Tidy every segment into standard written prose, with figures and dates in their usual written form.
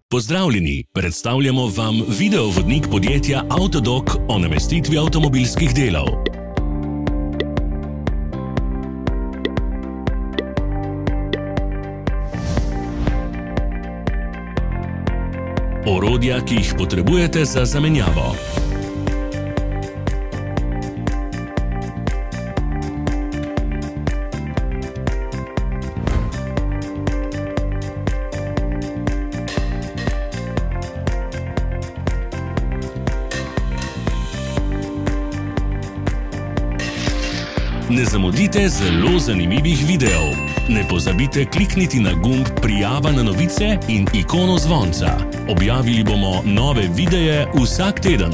Pozdravljeni, predstavljamo vam videovodnik podjetja Avtodok o namestitvi avtomobilskih delov. Orodja, ki jih potrebujete za zamenjavo. Ne zamudite zelo zanimivih videov. Ne pozabite klikniti na gumb Prijava na novice in ikono zvonca. Objavili bomo nove videe vsak teden.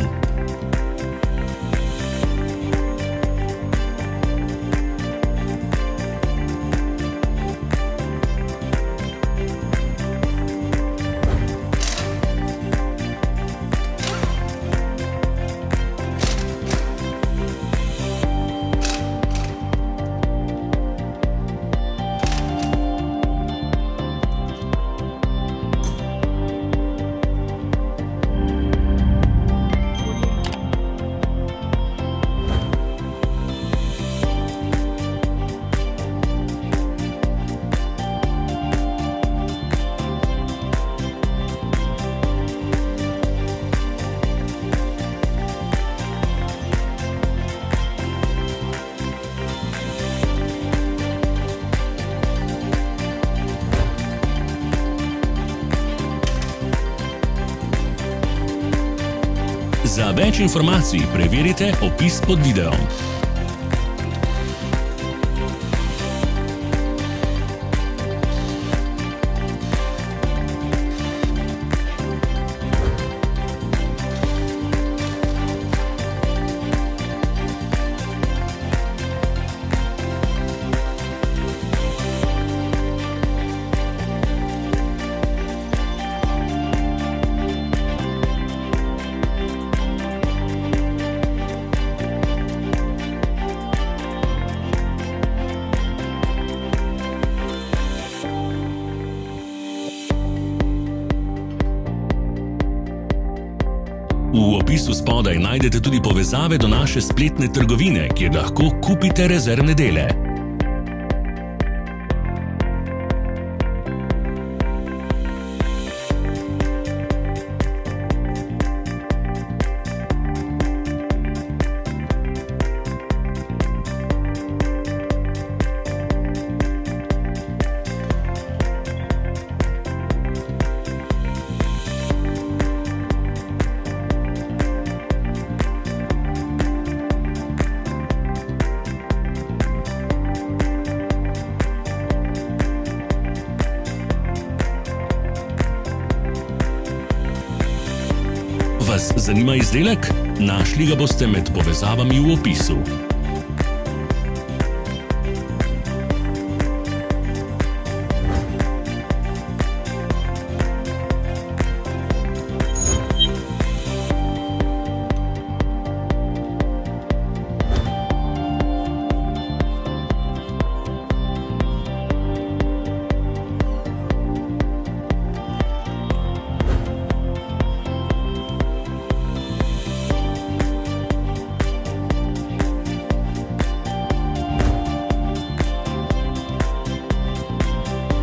Za več informacij preverite opis pod videom. V opisu spodaj najdete tudi povezave do naše spletne trgovine, kjer lahko kupite rezervne dele. Vas zanima izdelek? Našli ga boste med povezavami v opisu.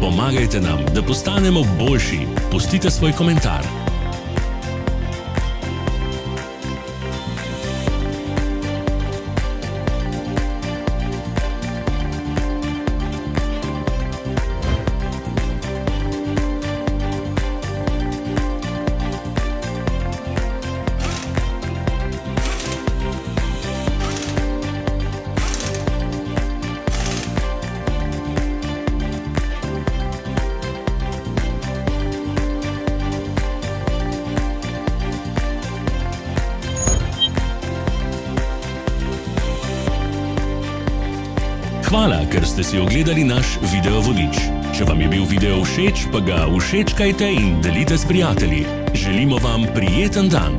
Pomagajte nam, da postanemo boljši. Pustite svoj komentar. Hvala, ker ste si ogledali naš videovodič. Če vam je bil video všeč, pa ga všečkajte in delite s prijatelji. Želimo vam prijeten dan!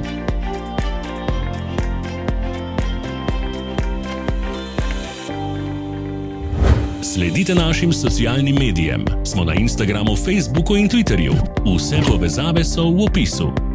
Sledite našim socialnim medijem. Smo na Instagramu, Facebooku in Twitterju. Vse povezave so v opisu.